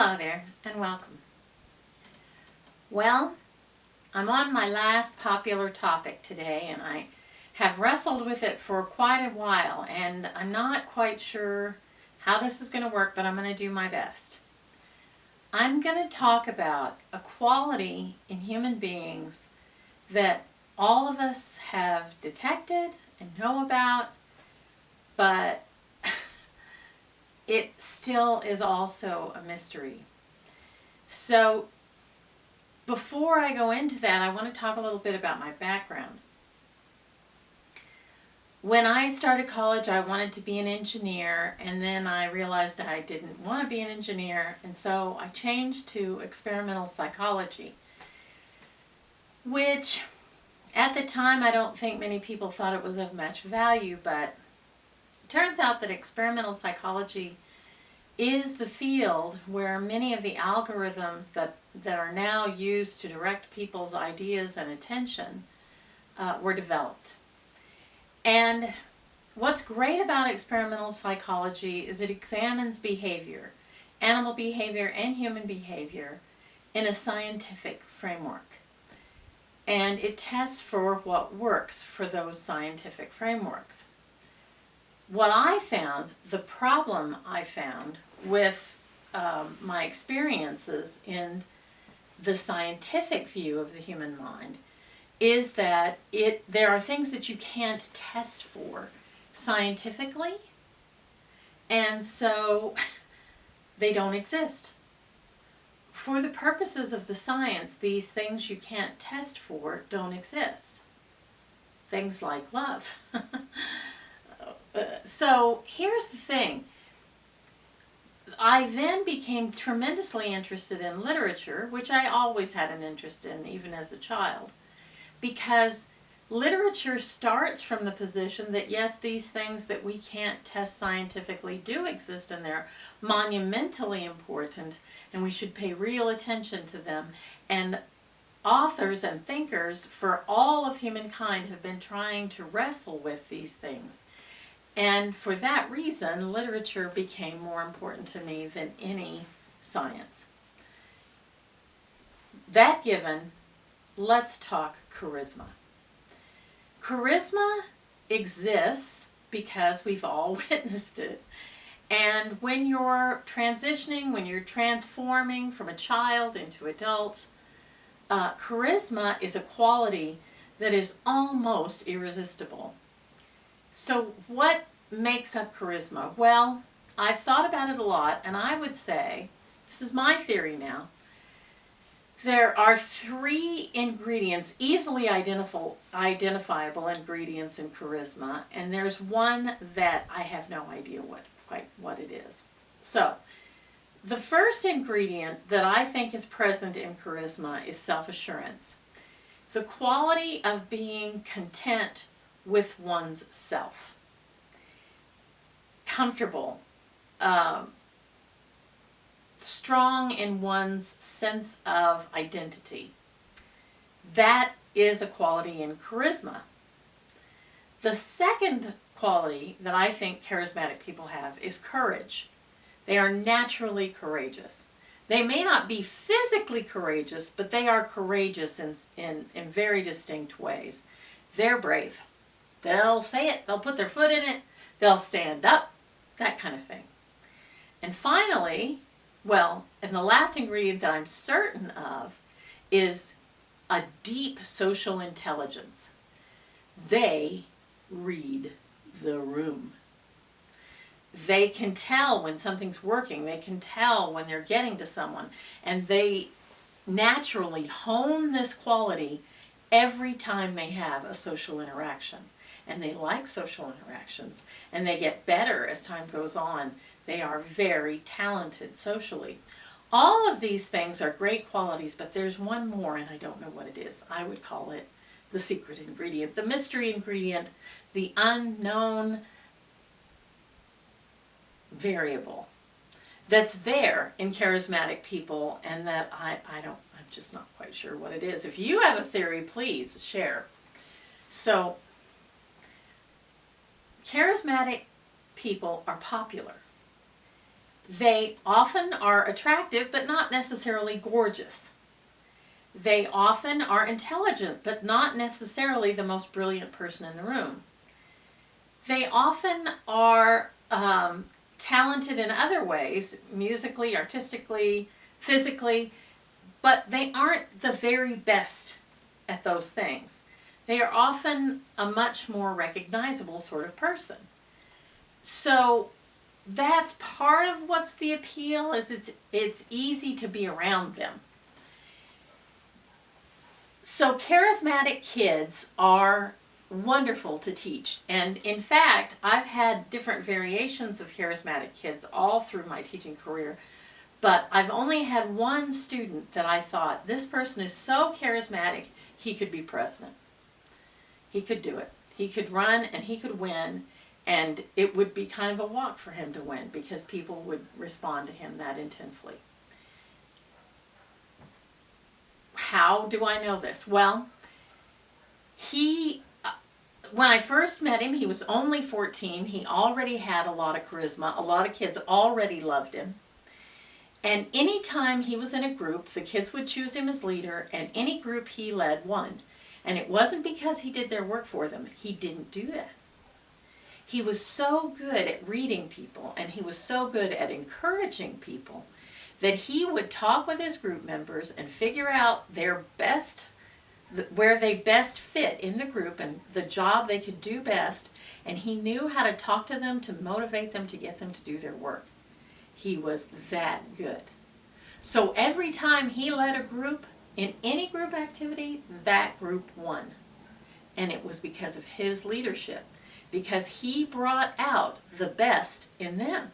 Hello there, and welcome. Well, I'm on my last popular topic today, and I have wrestled with it for quite a while, and I'm not quite sure how this is going to work, but I'm going to do my best. I'm going to talk about a quality in human beings that all of us have detected and know about, but it still is also a mystery. So before I go into that, I want to talk a little bit about my background. When I started college, I wanted to be an engineer, and then I realized I didn't want to be an engineer, and so I changed to experimental psychology, which at the time I don't think many people thought it was of much value, but it turns out that experimental psychology is the field where many of the algorithms that are now used to direct people's ideas and attention were developed. And what's great about experimental psychology is it examines behavior, animal behavior and human behavior, in a scientific framework. And it tests for what works for those scientific frameworks. What I found, the problem I found with my experiences in the scientific view of the human mind is that there are things that you can't test for scientifically, and so they don't exist. For the purposes of the science, these things you can't test for don't exist. Things like love. So here's the thing. I then became tremendously interested in literature, which I always had an interest in, even as a child, because literature starts from the position that yes, these things that we can't test scientifically do exist, and they're monumentally important, and we should pay real attention to them. And authors and thinkers for all of humankind have been trying to wrestle with these things. And for that reason, literature became more important to me than any science. That given, let's talk charisma. Charisma exists because we've all witnessed it. And when you're transitioning, when you're transforming from a child into adult, charisma is a quality that is almost irresistible. So what makes up charisma? Well, I've thought about it a lot, and I would say, this is my theory now, there are three ingredients, easily identifiable ingredients in charisma, and there's one that I have no idea quite what it is. So, the first ingredient that I think is present in charisma is self-assurance. The quality of being content with one's self. Comfortable. Strong in one's sense of identity. That is a quality in charisma. The second quality that I think charismatic people have is courage. They are naturally courageous. They may not be physically courageous, but they are courageous in very distinct ways. They're brave. They'll say it, they'll put their foot in it, they'll stand up, that kind of thing. And finally, and the last ingredient that I'm certain of is a deep social intelligence. They read the room. They can tell when something's working. They can tell when they're getting to someone. And they naturally hone this quality every time they have a social interaction. And they like social interactions. And they get better as time goes on. They are very talented socially. All of these things are great qualities, but there's one more, and I don't know what it is. I would call it the secret ingredient, the mystery ingredient, the unknown variable that's there in charismatic people, and that I'm just not quite sure what it is. If you have a theory, please share. So, charismatic people are popular. They often are attractive, but not necessarily gorgeous. They often are intelligent, but not necessarily the most brilliant person in the room. They often are talented in other ways, musically, artistically, physically, but they aren't the very best at those things. They are often a much more recognizable sort of person. So that's part of what's the appeal, is it's easy to be around them. So charismatic kids are wonderful to teach. And in fact, I've had different variations of charismatic kids all through my teaching career. But I've only had one student that I thought, this person is so charismatic, he could be president. He could do it. He could run and he could win. And it would be kind of a walk for him to win because people would respond to him that intensely. How do I know this? Well, when I first met him, he was only 14. He already had a lot of charisma. A lot of kids already loved him. And anytime he was in a group, the kids would choose him as leader, and any group he led won. And it wasn't because he did their work for them. He didn't do that. He was so good at reading people, and he was so good at encouraging people, that he would talk with his group members and figure out their best, where they best fit in the group and the job they could do best, and he knew how to talk to them to motivate them to get them to do their work. He was that good. So every time he led a group, in any group activity, that group won. And it was because of his leadership, because he brought out the best in them.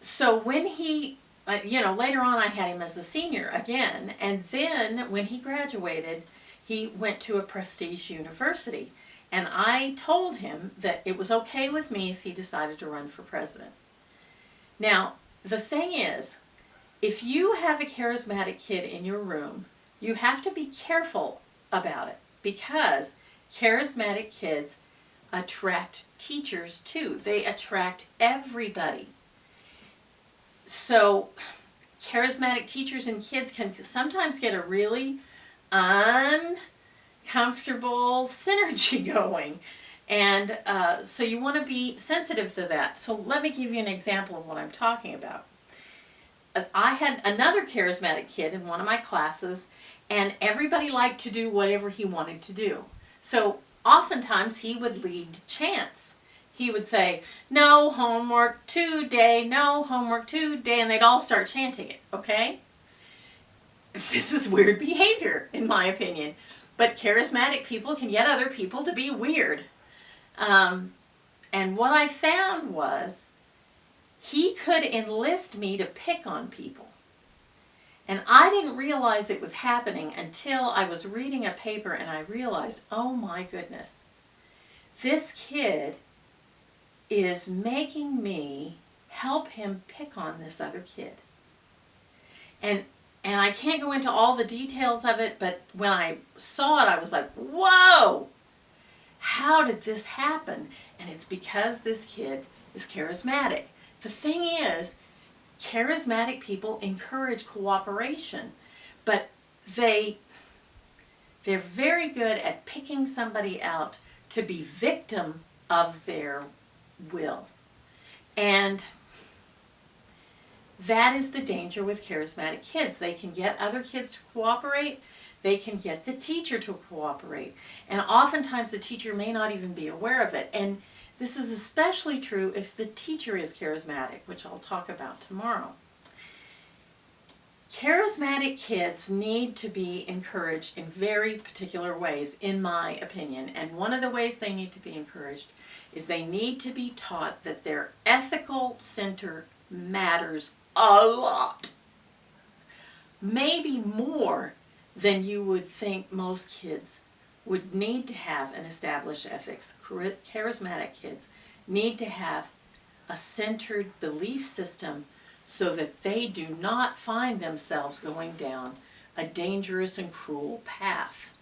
So when he, later on I had him as a senior again, and then when he graduated, he went to a prestige university. And I told him that it was okay with me if he decided to run for president. Now, the thing is, if you have a charismatic kid in your room, you have to be careful about it, because charismatic kids attract teachers too. They attract everybody. So charismatic teachers and kids can sometimes get a really uncomfortable synergy going. And so you want to be sensitive to that. So let me give you an example of what I'm talking about. I had another charismatic kid in one of my classes, and everybody liked to do whatever he wanted to do. So oftentimes he would lead chants. He would say, "No homework today, no homework today," and they'd all start chanting it, okay? This is weird behavior, in my opinion. But charismatic people can get other people to be weird. And what I found was, he could enlist me to pick on people. And I didn't realize it was happening until I was reading a paper and I realized, oh my goodness, this kid is making me help him pick on this other kid. And I can't go into all the details of it, but when I saw it, I was like, whoa! How did this happen? And it's because this kid is charismatic. The thing is, charismatic people encourage cooperation, but they're very good at picking somebody out to be victim of their will. And that is the danger with charismatic kids. They can get other kids to cooperate. They can get the teacher to cooperate. And oftentimes the teacher may not even be aware of it. And this is especially true if the teacher is charismatic, which I'll talk about tomorrow. Charismatic kids need to be encouraged in very particular ways, in my opinion. And one of the ways they need to be encouraged is they need to be taught that their ethical center matters a lot. Maybe more than you would think most kids would need to have an established ethics. Charismatic kids need to have a centered belief system so that they do not find themselves going down a dangerous and cruel path.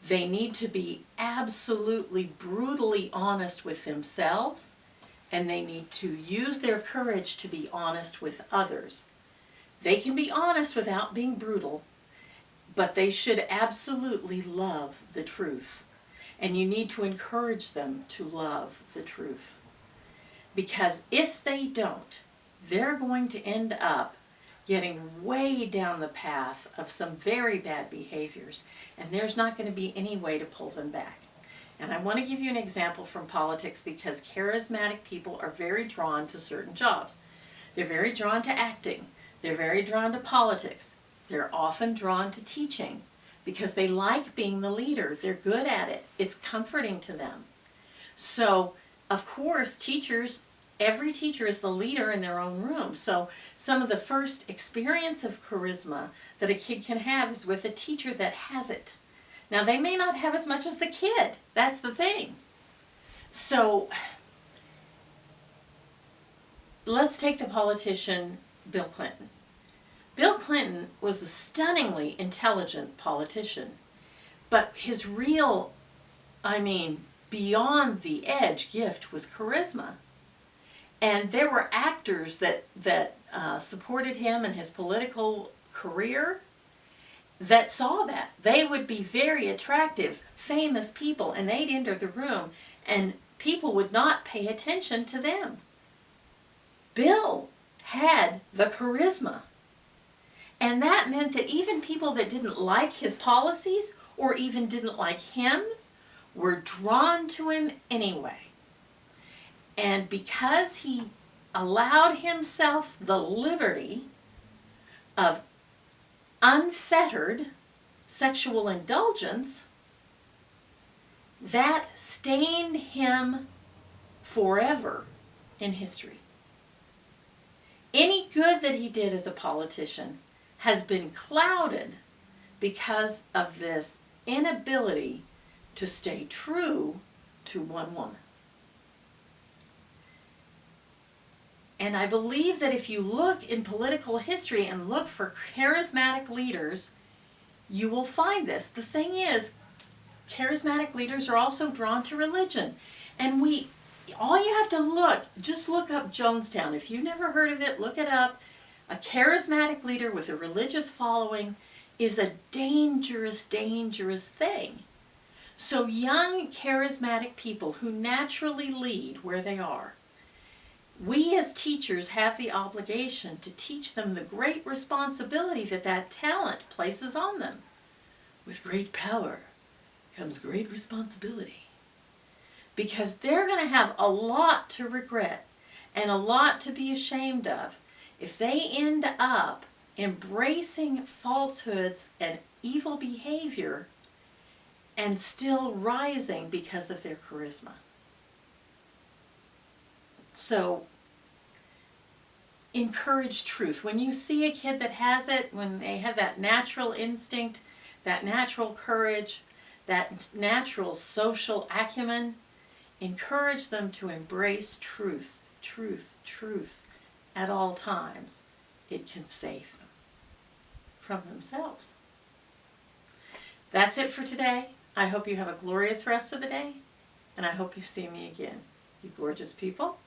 They need to be absolutely brutally honest with themselves and they need to use their courage to be honest with others. They can be honest without being brutal, but they should absolutely love the truth. And you need to encourage them to love the truth. Because if they don't, they're going to end up getting way down the path of some very bad behaviors, and there's not going to be any way to pull them back. And I want to give you an example from politics, because charismatic people are very drawn to certain jobs. They're very drawn to acting. They're very drawn to politics. They're often drawn to teaching because they like being the leader. They're good at it. It's comforting to them. So, of course, every teacher is the leader in their own room. So some of the first experience of charisma that a kid can have is with a teacher that has it. Now, they may not have as much as the kid. That's the thing. So let's take the politician Bill Clinton. Bill Clinton was a stunningly intelligent politician, but his real, beyond the edge gift was charisma. And there were actors that supported him in his political career that saw that. They would be very attractive, famous people, and they'd enter the room, and people would not pay attention to them. Bill had the charisma. And that meant that even people that didn't like his policies or even didn't like him were drawn to him anyway. And because he allowed himself the liberty of unfettered sexual indulgence, that stained him forever in history. Any good that he did as a politician has been clouded because of this inability to stay true to one woman. And I believe that if you look in political history and look for charismatic leaders, you will find this. The thing is, charismatic leaders are also drawn to religion. And all you have to just look up Jonestown. If you've never heard of it, look it up. A charismatic leader with a religious following is a dangerous, dangerous thing. So young, charismatic people who naturally lead where they are, we as teachers have the obligation to teach them the great responsibility that talent places on them. With great power comes great responsibility. Because they're going to have a lot to regret and a lot to be ashamed of if they end up embracing falsehoods and evil behavior and still rising because of their charisma. So, encourage truth. When you see a kid that has it, when they have that natural instinct, that natural courage, that natural social acumen, encourage them to embrace truth, truth, truth at all times. It can save them from themselves. That's it for today. I hope you have a glorious rest of the day, and I hope you see me again. You gorgeous people.